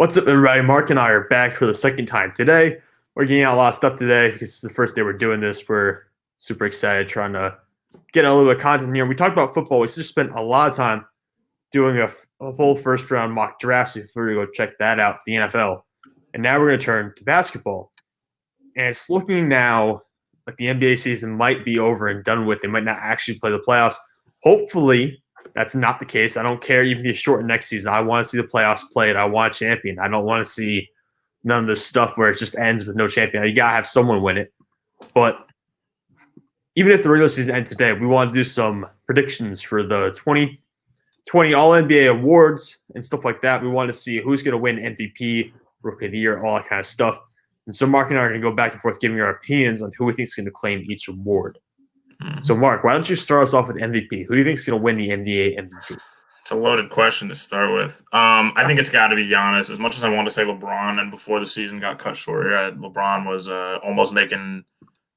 What's up, everybody? Mark and I are back for the second time today. We're getting out a lot of stuff today because it's the first day we're doing this. We're super excited trying to get a little bit of content here. We talked about football. We just spent a lot of time doing a full first round mock draft, so feel free to go check that out for the NFL. And now we're going to turn to basketball. And it's looking now like the NBA season might be over and done with. They might not actually play the playoffs. Hopefully, that's not the case. I don't care even if you shorten next season. I want to see the playoffs played. I want a champion. I don't want to see none of this stuff where it just ends with no champion. You got to have someone win it. But even if the regular season ends today, we want to do some predictions for the 2020 All-NBA awards and stuff like that. We want to see who's going to win MVP, Rookie of the Year, all that kind of stuff. And so Mark and I are going to go back and forth giving our opinions on who we think is going to claim each award. So, Mark, why don't you start us off with MVP? Who do you think is going to win the NBA MVP? It's a loaded question to start with. I think it's got to be Giannis. As much as I want to say LeBron, and before the season got cut short, LeBron was almost making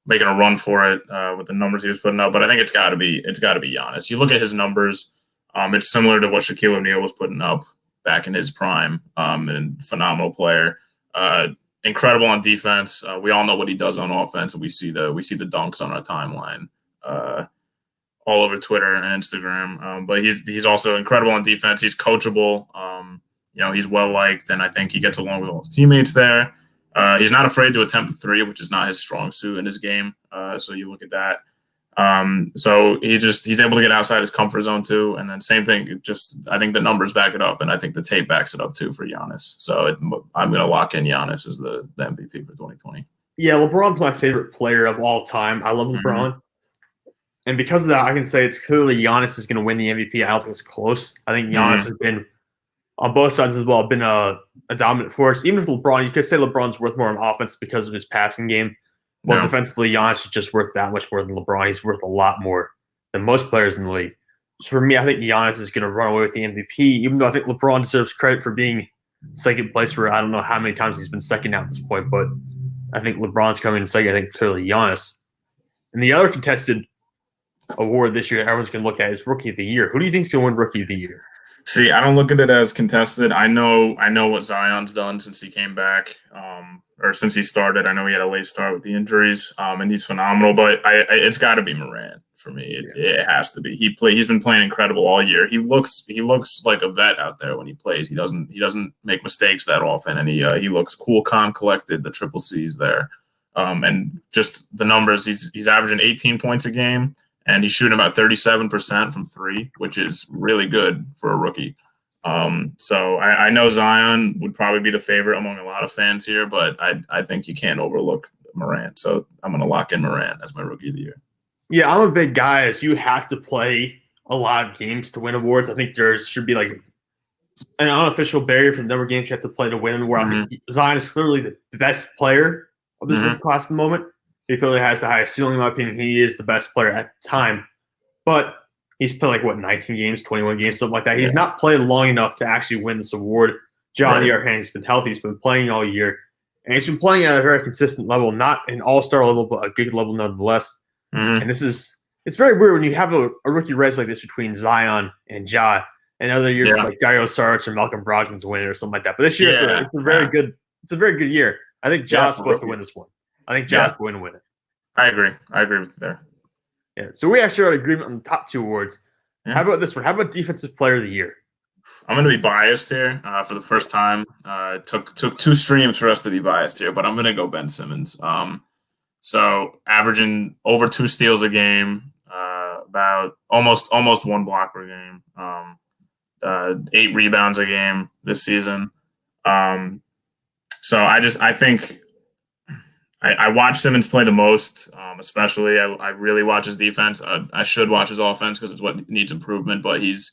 a run for it with the numbers he was putting up. But I think it's got to be Giannis. You look at his numbers; it's similar to what Shaquille O'Neal was putting up back in his prime. And phenomenal player. Incredible on defense. We all know what he does on offense, and we see the dunks on our timeline. All over Twitter and Instagram, but he's also incredible on defense. He's coachable. He's well liked, and I think he gets along with all his teammates there. He's not afraid to attempt the three, which is not his strong suit in his game. So you look at that. So he's able to get outside his comfort zone too. And then same thing. I think the numbers back it up, and I think the tape backs it up too for Giannis. So I'm going to lock in Giannis as the MVP for 2020. Yeah, LeBron's my favorite player of all time. I love LeBron. Mm-hmm. And because of that, I can say it's clearly Giannis is going to win the MVP. I don't think it's close. I think Giannis has been, on both sides as well, been a dominant force. Even with LeBron, you could say LeBron's worth more on offense because of his passing game. But defensively, Giannis is just worth that much more than LeBron. He's worth a lot more than most players in the league. So for me, I think Giannis is going to run away with the MVP, even though I think LeBron deserves credit for being second place for I don't know how many times he's been second now at this point. But I think LeBron's coming in second. I think clearly Giannis. And the other contested award this year everyone's going to look at is Rookie of the Year. Who do you think is going to win Rookie of the Year? See, I don't look at it as contested. I know what Zion's done since he came back, or since he started. I know he had a late start with the injuries, and he's phenomenal. But it's got to be Morant for me. It has to be. He's been playing incredible all year. He looks like a vet out there when he plays. He doesn't make mistakes that often, and he looks cool, calm, collected. The triple C's there, and just the numbers. He's averaging 18 points a game. And he's shooting about 37% from three, which is really good for a rookie. So I know Zion would probably be the favorite among a lot of fans here, but I think you can't overlook Morant. So I'm going to lock in Morant as my Rookie of the Year. Yeah, I'm a big guy as you have to play a lot of games to win awards. I think there should be like an unofficial barrier for the number of games you have to play to win, where I think Zion is clearly the best player of this rookie class at the moment. He clearly has the highest ceiling, in my opinion. He is the best player at the time. But he's played 19 games, 21 games, something like that. He's not played long enough to actually win this award. John Yarhan has been healthy. He's been playing all year. And he's been playing at a very consistent level, not an all-star level, but a good level nonetheless. And it's very weird when you have a rookie race like this between Zion and Ja. And other years, it's like Dario Saric and Malcolm Brogdon's winning or something like that. But this year, it's a very good year. I think Ja's supposed to win this one. I think Ja's going to win it. I agree with you there. Yeah. So we actually had agreement on the top two awards. Yeah. How about this one? How about Defensive Player of the Year? I'm going to be biased here for the first time. It took two streams for us to be biased here, but I'm going to go Ben Simmons. So averaging over 2 steals a game, about almost 1 block per game, 8 rebounds a game this season. So I think. I watch Simmons play the most, especially. I really watch his defense. I should watch his offense because it's what needs improvement. But he's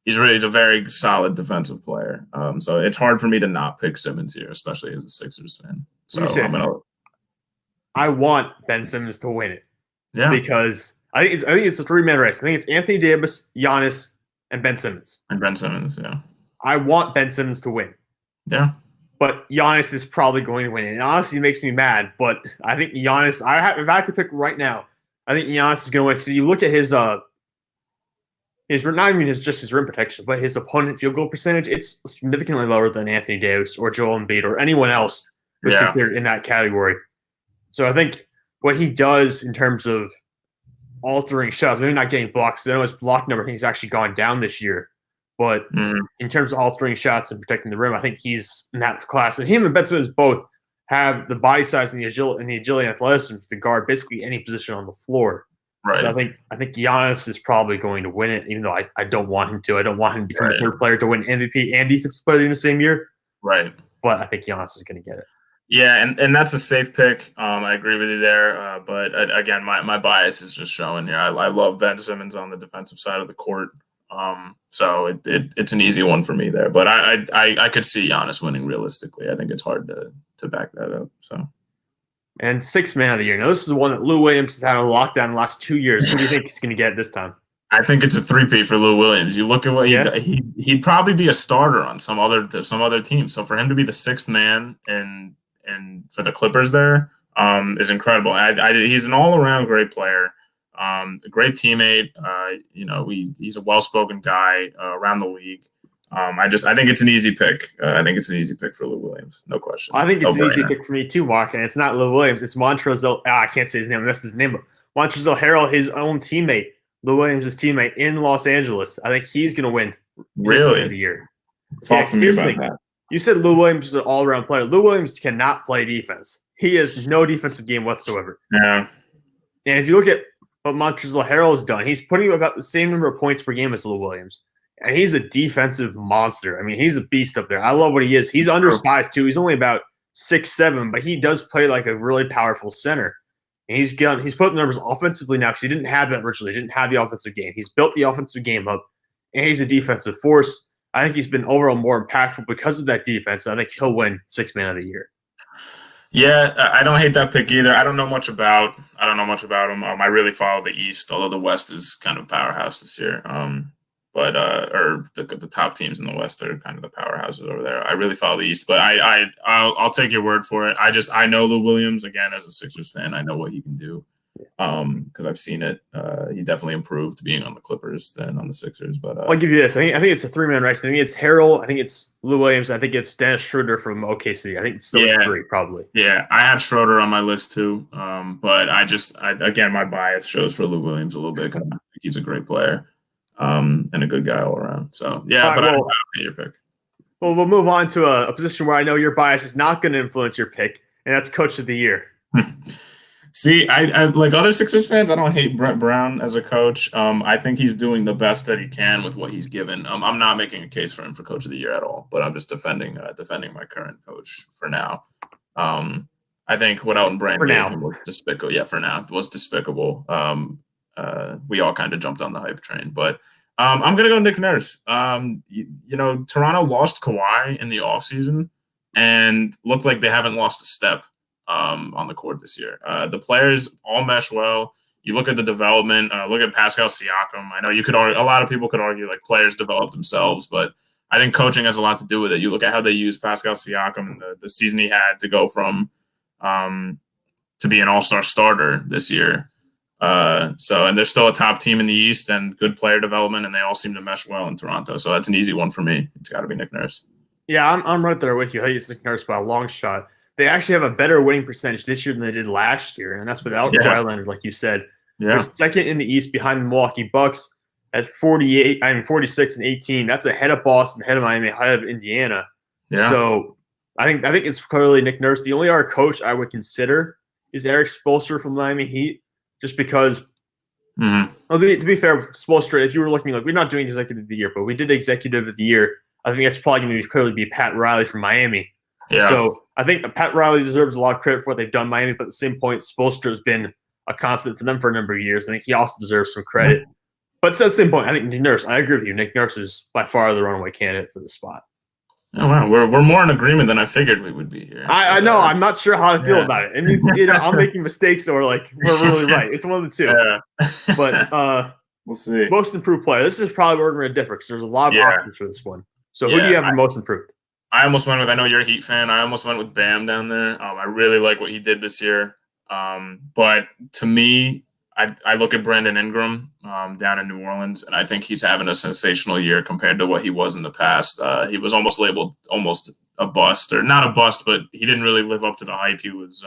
a very solid defensive player. So it's hard for me to not pick Simmons here, especially as a Sixers fan. So I want Ben Simmons to win it. Yeah, because I think it's a 3-man race. I think it's Anthony Davis, Giannis, and Ben Simmons. Yeah. I want Ben Simmons to win. Yeah. But Giannis is probably going to win it. And honestly, it makes me mad. But I think Giannis, if I have to pick right now, I think Giannis is going to win. Because you look at his his not even just his rim protection, but his opponent field goal percentage, it's significantly lower than Anthony Davis or Joel Embiid or anyone else who's considered in that category. So I think what he does in terms of altering shots, maybe not getting blocks. I know his block number, I think, has actually gone down this year. But in terms of altering shots and protecting the rim, I think he's in that class. And him and Ben Simmons both have the body size and the agility and athleticism to guard basically any position on the floor. Right. So I think Giannis is probably going to win it, even though I don't want him to. I don't want him to become the third player to win MVP and defensive player in the same year. Right. But I think Giannis is going to get it. Yeah, and that's a safe pick. I agree with you there. But again, my bias is just showing here. I love Ben Simmons on the defensive side of the court. So it's an easy one for me there. But I could see Giannis winning realistically. I think it's hard to back that up. So. And sixth man of the year. Now, this is the one that Lou Williams has had on lockdown in the last 2 years. Who do you think he's going to get this time? I think it's a three-peat for Lou Williams. You look at what he'd probably be a starter on some other team. So for him to be the sixth man and for the Clippers there is incredible. He's an all-around great player, a great teammate. He's a well-spoken guy around the league. I think it's an easy pick. I think it's an easy pick for Lou Williams, no question. I think it's an easy pick for me too, Mark. And it's not Lou Williams. It's Montrezl. I can't say his name. That's his name. But Montrezl Harrell, his own teammate, Lou Williams' teammate in Los Angeles. I think he's going to win. Really? Of the year. Talk to me about that. You said Lou Williams is an all-around player. Lou Williams cannot play defense. He has no defensive game whatsoever. Yeah. And if you look at what Montrezl Harrell has done, he's putting about the same number of points per game as Lou Williams. And he's a defensive monster. I mean, he's a beast up there. I love what he is. He's undersized, too. He's only about 6'7", but he does play like a really powerful center. And he's put the numbers offensively now because he didn't have that originally. He didn't have the offensive game. He's built the offensive game up, and he's a defensive force. I think he's been overall more impactful because of that defense. I think he'll win sixth man of the year. Yeah, I don't hate that pick either. I don't know much about him. I really follow the East, although the West is kind of a powerhouse this year. But the top teams in the West are kind of the powerhouses over there. I really follow the East, but I'll take your word for it. I know Lou Williams again as a Sixers fan. I know what he can do because I've seen it. He definitely improved being on the Clippers than on the Sixers. But I'll give you this. I think it's a three-man race. I think it's Harrell. I think it's Lou Williams. I think it's Dennis Schroeder from OKC. I think it's those three probably. Yeah, I had Schroeder on my list too. But again, my bias shows for Lou Williams a little bit because I think he's a great player. And a good guy all around. So, yeah, but I hate your pick. Well, we'll move on to a position where I know your bias is not going to influence your pick, and that's Coach of the Year. See, I like other Sixers fans, I don't hate Brett Brown as a coach. I think he's doing the best that he can with what he's given. I'm not making a case for him for Coach of the Year at all, but I'm just defending my current coach for now. I think what Elton Brand gave him was despicable. Yeah, for now. It was despicable. We all kind of jumped on the hype train, but I'm going to go Nick Nurse. Toronto lost Kawhi in the offseason and looked like they haven't lost a step on the court this year. The players all mesh well. You look at the development, look at Pascal Siakam. I know a lot of people could argue like players develop themselves, but I think coaching has a lot to do with it. You look at how they use Pascal Siakam, the season he had to go from to be an all-star starter this year. And they're still a top team in the East and good player development, and they all seem to mesh well in Toronto. So that's an easy one for me. It's got to be Nick Nurse. Yeah, I'm right there with you. I think it's Nick Nurse by a long shot. They actually have a better winning percentage this year than they did last year, and that's without Kawhi Leonard, like you said. Yeah. They're second in the East behind the Milwaukee Bucks at 46 and 18. That's ahead of Boston, ahead of Miami, ahead of Indiana. Yeah. So I think it's clearly Nick Nurse. The only other coach I would consider is Eric Spoelstra from Miami Heat. Just because, to be fair, Spoelstra, if you were looking like we're not doing executive of the year, but we did executive of the year, I think that's probably going to clearly be Pat Riley from Miami. Yeah. So I think Pat Riley deserves a lot of credit for what they've done in Miami, but at the same point, Spoelstra has been a constant for them for a number of years. I think he also deserves some credit. But at the same point, I think Nick Nurse, I agree with you. Nick Nurse is by far the runaway candidate for the spot. Oh, wow. We're more in agreement than I figured we would be here. I know. I'm not sure how I feel about it. It means I'm making mistakes or like we're really right. It's one of the two. Yeah. But we'll see. Most improved player. This is probably where we're going to differ because there's a lot of options for this one. So who do you have the most improved? I almost went with, I know you're a Heat fan. I almost went with Bam down there. I really like what he did this year. But to me, I look at Brandon Ingram down in New Orleans, and I think he's having a sensational year compared to what he was in the past. He was almost labeled almost a bust, or not a bust, but he didn't really live up to the hype he was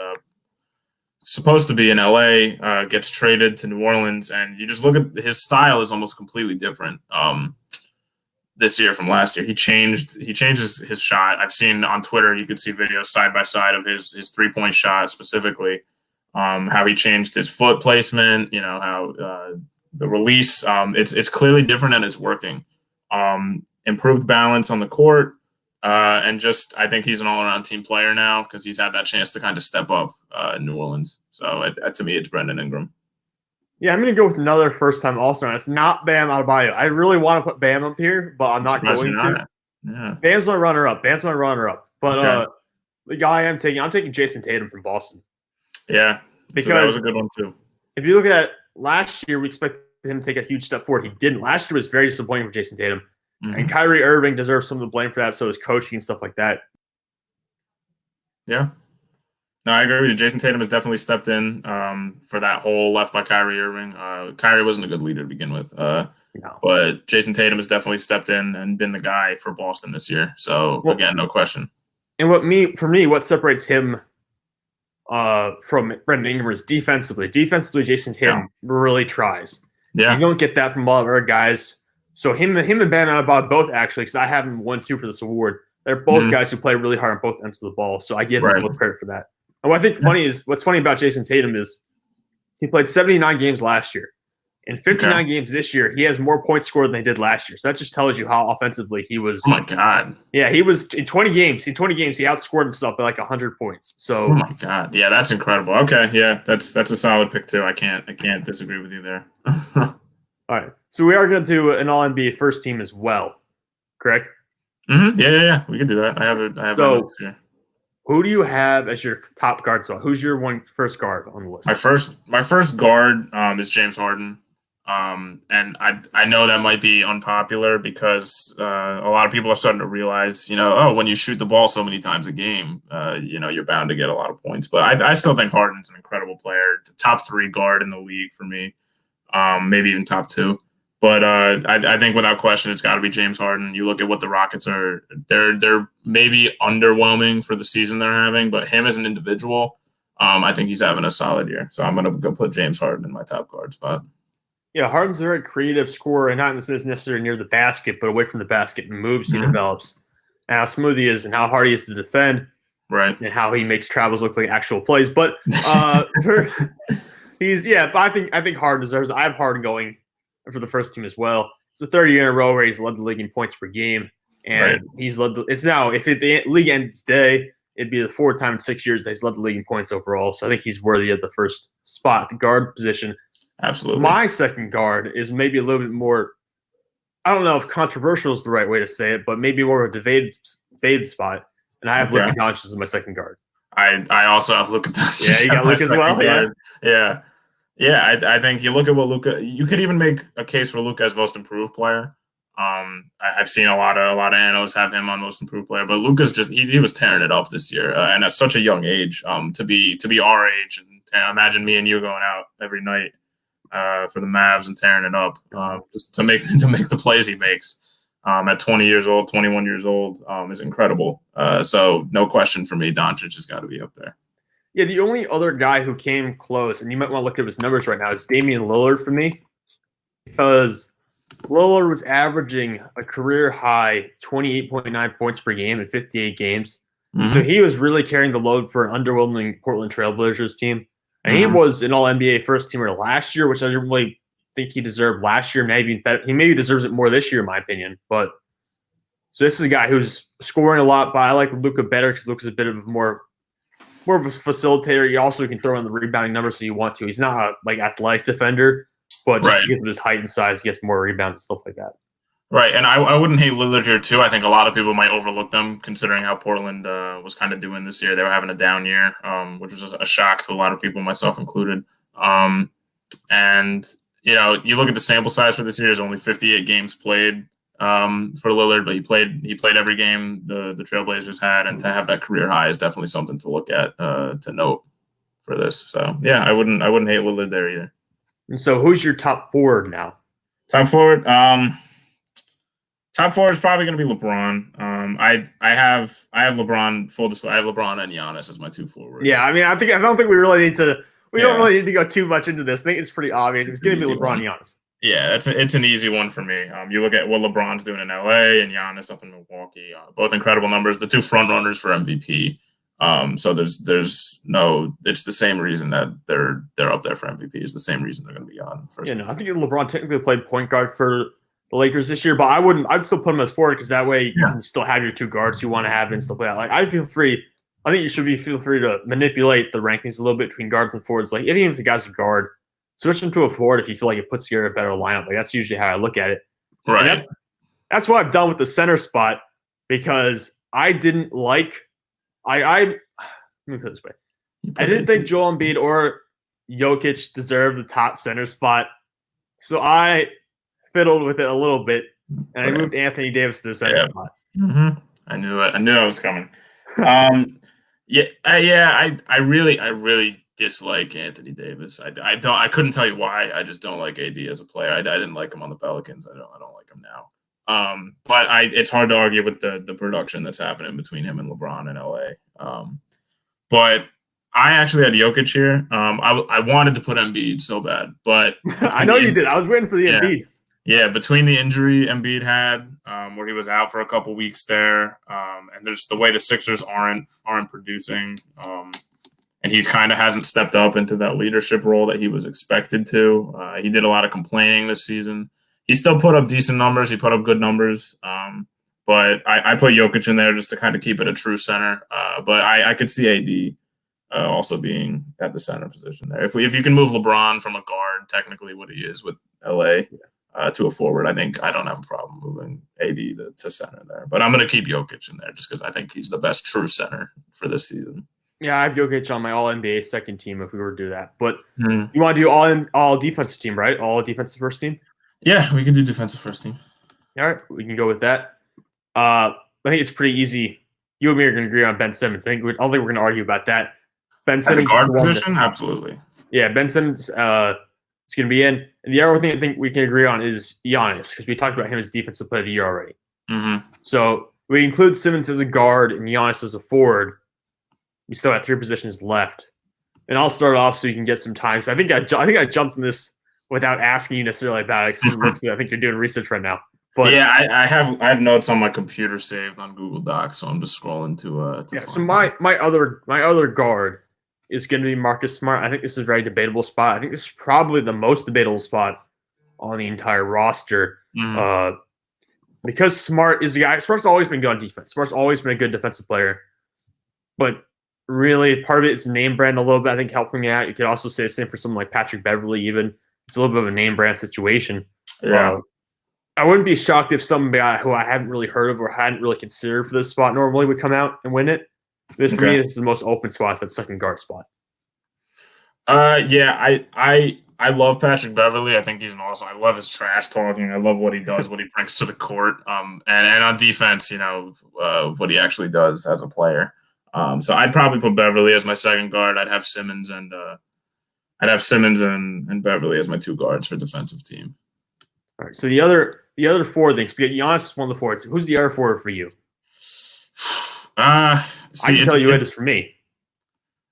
supposed to be in LA. Gets traded to New Orleans, and you just look at his style is almost completely different this year from last year. He changes his shot. I've seen on Twitter, you could see videos side by side of his 3-point shot specifically. How he changed his foot placement, how the release, it's clearly different and it's working. Improved balance on the court, and just I think he's an all-around team player now because he's had that chance to kind of step up in New Orleans. So to me, it's Brandon Ingram. Yeah, I'm going to go with another first-time All-Star. It's not Bam Adebayo. I really want to put Bam up here, but I'm not going to. Yeah. Bam's my runner-up. But Okay. the guy I'm taking Jason Tatum from Boston. Yeah, Because so that was a good one too. if you look at last year, we expected him to take a huge step forward. He didn't. Last year was very disappointing for Jason Tatum. Mhm. And Kyrie Irving deserves some of the blame for that, so does coaching and stuff like that. Yeah. No, I agree with you. Jason Tatum has definitely stepped in for that hole left by Kyrie Irving. Kyrie wasn't a good leader to begin with. No. But Jason Tatum has definitely stepped in and been the guy for Boston this year. So, again, no question. And what separates him from Brandon Ingram is defensively. Defensively, Jason Tatum really tries. Yeah. You don't get that from a lot of other guys. So him and Bam Adebayo both actually, because I have them 1-2 for this award. They're both guys who play really hard on both ends of the ball. So I give them both credit for that. And what I think what's funny about Jason Tatum is he played 79 games last year. In 59 games this year, he has more points scored than he did last year. So that just tells you how offensively he was. Oh my God. Yeah, he was in 20 games. In 20 games, he outscored himself by like 100 points. So oh my God. Yeah, that's incredible. Okay, yeah, that's a solid pick too. I can't disagree with you there. All right. So we are going to do an All-NBA first team as well. Correct? Mm-hmm. Yeah. We can do that. I have so, who do you have as your top guard spot? Who's your first guard on the list? My first guard is James Harden. And I know that might be unpopular because a lot of people are starting to realize, when you shoot the ball so many times a game, you're bound to get a lot of points. But I still think Harden's an incredible player, the top 3 guard in the league for me, maybe even top 2. But I think without question, it's got to be James Harden. You look at what the Rockets are; they're maybe underwhelming for the season they're having, but him as an individual, I think he's having a solid year. So I'm gonna go put James Harden in my top guard spot. Yeah, Harden's a very creative scorer, and not necessarily near the basket, but away from the basket and moves he develops, and how smooth he is, and how hard he is to defend, right? And how he makes travels look like actual plays. But I think Harden deserves it. I have Harden going for the first team as well. It's the third year in a row where he's led the league in points per game, and he's led. It's now if the league ends today, it'd be the 4th time in 6 years that he's led the league in points overall. So I think he's worthy of the first spot, the guard position. Absolutely. My second guard is maybe a little bit more. I don't know if controversial is the right way to say it, but maybe more of a debated spot. And I have Luka Doncic as my second guard. I also have Luka Doncic. Yeah, you got Luka as well. Yeah. I think you look at what Luka. You could even make a case for Luka as most improved player. I've seen a lot of analysts have him on most improved player, but Luka's just he was tearing it up this year, and at such a young age. To be our age, and imagine me and you going out every night for the Mavs and tearing it up, just to make the plays he makes. At 20 years old, 21 years old, is incredible. So no question for me, Doncic has got to be up there. Yeah, the only other guy who came close, and you might want to look at his numbers right now, is Damian Lillard for me, because Lillard was averaging a career high 28.9 points per game in 58 games. Mm-hmm. So he was really carrying the load for an underwhelming Portland Trailblazers team. And he was an All-NBA first teamer last year, which I didn't really think he deserved last year. Maybe he deserves it more this year, in my opinion. But so this is a guy who's scoring a lot, but I like Luka better because Luka's a bit of more of a facilitator. He also can throw in the rebounding numbers so you want to. He's not a athletic defender, but just because of his height and size, he gets more rebounds and stuff like that. Right, and I wouldn't hate Lillard here too. I think a lot of people might overlook them considering how Portland was kind of doing this year. They were having a down year, which was a shock to a lot of people, myself included. And you look at the sample size for this year. There's only 58 games played for Lillard, but he played every game the Trailblazers had, and to have that career high is definitely something to look at, to note for this. So yeah, I wouldn't hate Lillard there either. And so, who's your top forward now? Top forward. Top forward is probably going to be LeBron. I have LeBron. Full display. I have LeBron and Giannis as my two forwards. Yeah, I mean, I don't think we really need to. We don't really need to go too much into this. I think it's pretty obvious. It's going to be LeBron and Giannis. Yeah, it's an easy one for me. You look at what LeBron's doing in LA and Giannis up in Milwaukee. Both incredible numbers. The two front runners for MVP. So there's no. It's the same reason that they're up there for MVP. It's the same reason they're going to be on first. Yeah, no, I think LeBron technically played point guard for the Lakers this year, but I'd still put him as forward because that way you can still have your two guards you want to have and stuff like that. Like I think you should feel free to manipulate the rankings a little bit between guards and forwards. Like even if the guy's a guard, switch him to a forward if you feel like it puts together a better lineup. Like that's usually how I look at it. Right. That's what I've done with the center spot because I didn't like. Let me put it this way. I didn't think Joel Embiid or Jokic deserved the top center spot, so I fiddled with it a little bit, and I moved Anthony Davis to the center spot. Mm-hmm. I knew it. I knew I was coming. I really dislike Anthony Davis. I couldn't tell you why. I just don't like AD as a player. I didn't like him on the Pelicans. I don't like him now. But it's hard to argue with the production that's happening between him and LeBron in LA. But I actually had Jokic here. I wanted to put Embiid so bad, but I know you did. I was waiting for the Embiid. Yeah, between the injury Embiid had, where he was out for a couple weeks there, and there's the way the Sixers aren't producing, and he's kind of hasn't stepped up into that leadership role that he was expected to. He did a lot of complaining this season. He still put up decent numbers. He put up good numbers, but I put Jokic in there just to kind of keep it a true center. But I could see AD also being at the center position there. If you can move LeBron from a guard, technically what he is with LA. To a forward, I think I don't have a problem moving AD to center there. But I'm going to keep Jokic in there just because I think he's the best true center for this season. Yeah, I have Jokic on my All-NBA second team if we were to do that. But you want to do all defensive team, right? All defensive first team? Yeah, we can do defensive first team. All right, we can go with that. I think it's pretty easy. You and me are going to agree on Ben Simmons. I don't think we're going to argue about that. Ben Simmons. At the guard position? Absolutely. Yeah, Ben Simmons is going to be in. And the other thing I think we can agree on is Giannis, because we talked about him as defensive player of the year already. Mm-hmm. So we include Simmons as a guard and Giannis as a forward. We still have 3 positions left. And I'll start off so you can get some time. So I think I jumped in this without asking you necessarily about it. I think you're doing research right now. But yeah, I have notes on my computer saved on Google Docs, so I'm just scrolling to yeah. So my other guard is going to be Marcus Smart. I think this is a very debatable spot. I think this is probably the most debatable spot on the entire roster. Because Smart is the guy. Smart's always been good on defense. Smart's always been a good defensive player. But really, part of it's name brand a little bit, I think, helping out. You could also say the same for someone like Patrick Beverley, even. It's a little bit of a name brand situation. Yeah. I wouldn't be shocked if some guy who I hadn't really heard of or hadn't really considered for this spot normally would come out and win it. For me, this is the most open spot. That second guard spot. Yeah, I love Patrick Beverley. I think he's an awesome. I love his trash talking. I love what he does, what he brings to the court. And on defense, what he actually does as a player. So I'd probably put Beverley as my second guard. I'd have Simmons and Beverley as my 2 guards for defensive team. All right. So the other 4 things. Giannis is one of the forwards. Who's the other forward for you? I can tell you it is for me.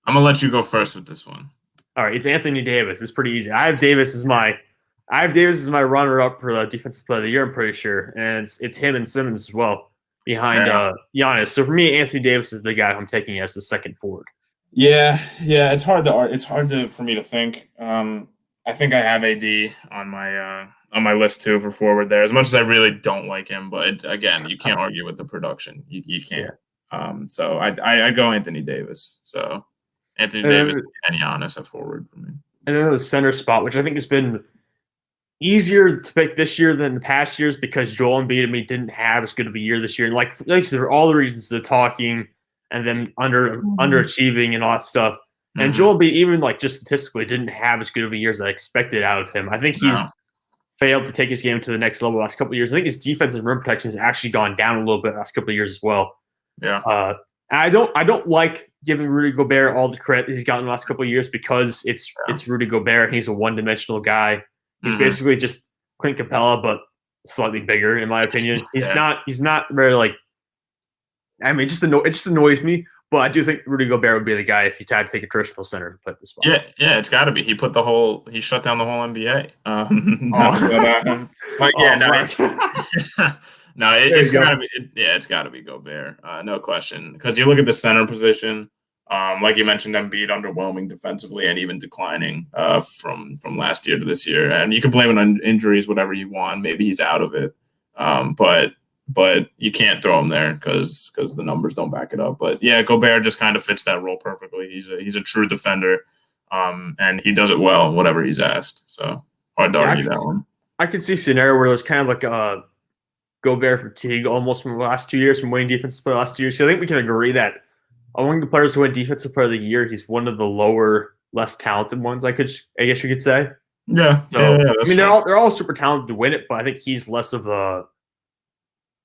I'm gonna let you go first with this one. All right, it's Anthony Davis. It's pretty easy. I have Davis as my runner-up for the defensive player of the year. I'm pretty sure, and it's him and Simmons as well behind Giannis. So for me, Anthony Davis is the guy I'm taking as the second forward. Yeah. It's hard for me to think. I think I have AD on my list too for forward there. As much as I really don't like him, but again, you can't argue with the production. You can't. Yeah. So I go Anthony Davis. So Anthony Davis and Giannis at forward for me. And then the center spot, which I think has been easier to pick this year than the past years because Joel Embiid and me didn't have as good of a year this year. And like for all the reasons, the talking and then underachieving and all that stuff. Mm-hmm. And Joel Embiid, even like just statistically, didn't have as good of a year as I expected out of him. I think he's failed to take his game to the next level the last couple of years. I think his defensive rim protection has actually gone down a little bit the last couple of years as well. Yeah. I don't like giving Rudy Gobert all the credit he's gotten the last couple of years because it's Rudy Gobert. He's a one-dimensional guy. He's basically just Clint Capella, but slightly bigger, in my opinion. He's not very like. I mean, it just annoys me. But I do think Rudy Gobert would be the guy if you had to take a traditional center to play the spot. Yeah, it's got to be. He shut down the whole NBA. It's got to be. It's got to be Gobert, no question. Because you look at the center position, like you mentioned, Embiid underwhelming defensively and even declining from last year to this year. And you can blame it on injuries, whatever you want. Maybe he's out of it, but you can't throw him there because the numbers don't back it up. But yeah, Gobert just kind of fits that role perfectly. He's a true defender, and he does it well, whatever he's asked. So hard to argue that one. I could see a scenario where there's kind of like a Gobert fatigue almost from the last 2 years, from winning defensive player the last 2 years. So I think we can agree that among the players who win defensive player of the year, he's one of the lower, less talented ones. I guess you could say. Yeah. So, I mean, they're all super talented to win it, but I think he's less of a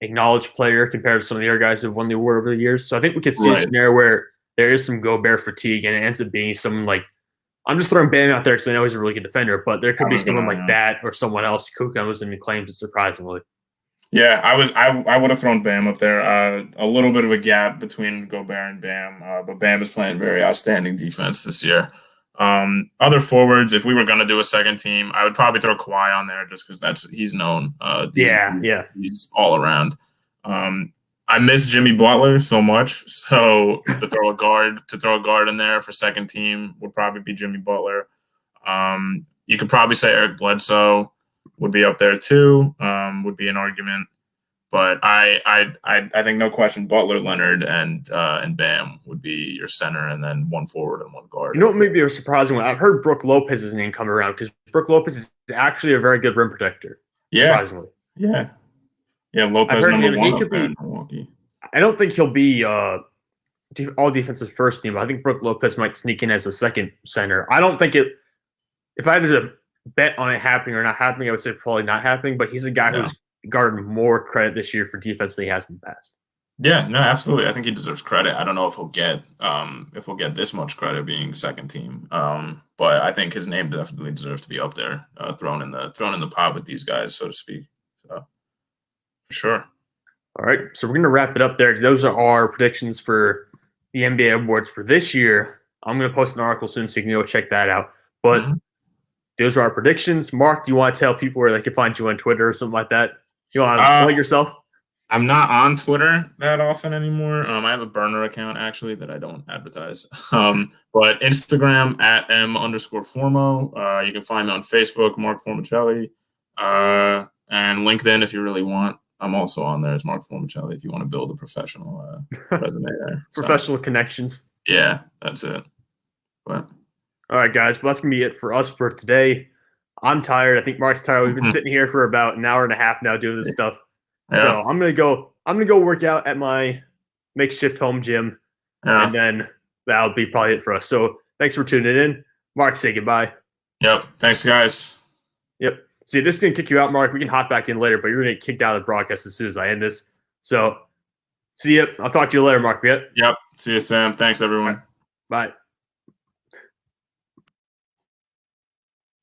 acknowledged player compared to some of the other guys who have won the award over the years. So I think we could see a scenario where there is some Gobert fatigue and it ends up being someone like, I'm just throwing Bam out there because I know he's a really good defender, but there could be someone like that or someone else. Kukoc was even claimed it surprisingly. Yeah, I would have thrown Bam up there. A little bit of a gap between Gobert and Bam, but Bam is playing very outstanding defense this year. Other forwards, if we were going to do a second team, I would probably throw Kawhi on there just because he's known. He's all around. I miss Jimmy Butler so much, so to throw a guard in there for second team would probably be Jimmy Butler. You could probably say Eric Bledsoe would be up there too. Would be an argument. But I think no question Butler, Leonard, and Bam would be your center, and then one forward and one guard. You know what may be a surprising one? I've heard Brook Lopez's name come around because Brook Lopez is actually a very good rim protector. Surprisingly. Yeah. Lopez number one up there in Milwaukee. I don't think he'll be all defensive first team. I think Brook Lopez might sneak in as a second center. I don't think it. If I had to bet on it happening or not happening, I would say probably not happening. But he's a guy who's garnered more credit this year for defense than he has in the past. Yeah, no, absolutely. I think he deserves credit. I don't know if he'll get this much credit being second team, but I think his name definitely deserves to be up there, thrown in the pot with these guys, so to speak. So, for sure. All right, so we're going to wrap it up there. Those are our predictions for the NBA awards for this year. I'm going to post an article soon so you can go check that out. But those are our predictions. Mark, do you want to tell people where they can find you on Twitter or something like that? You want to plug yourself? I'm not on Twitter that often anymore. I have a burner account, actually, that I don't advertise. But Instagram at @m_Formo. You can find me on Facebook, Mark Formicelli. And LinkedIn if you really want. I'm also on there as Mark Formicelli if you want to build a professional resume there. Professional connections. Yeah, that's it. But all right, guys. Well, that's going to be it for us for today. I'm tired. I think Mark's tired. We've been sitting here for about an hour and a half now doing this stuff. Yeah. So I'm gonna go work out at my makeshift home gym, and then that'll be probably it for us. So thanks for tuning in. Mark, say goodbye. Yep. Thanks, guys. Yep. See, this is gonna kick you out, Mark. We can hop back in later, but you're gonna get kicked out of the broadcast as soon as I end this. So see you. I'll talk to you later, Mark. Yep. See you, Sam. Thanks, everyone. Bye.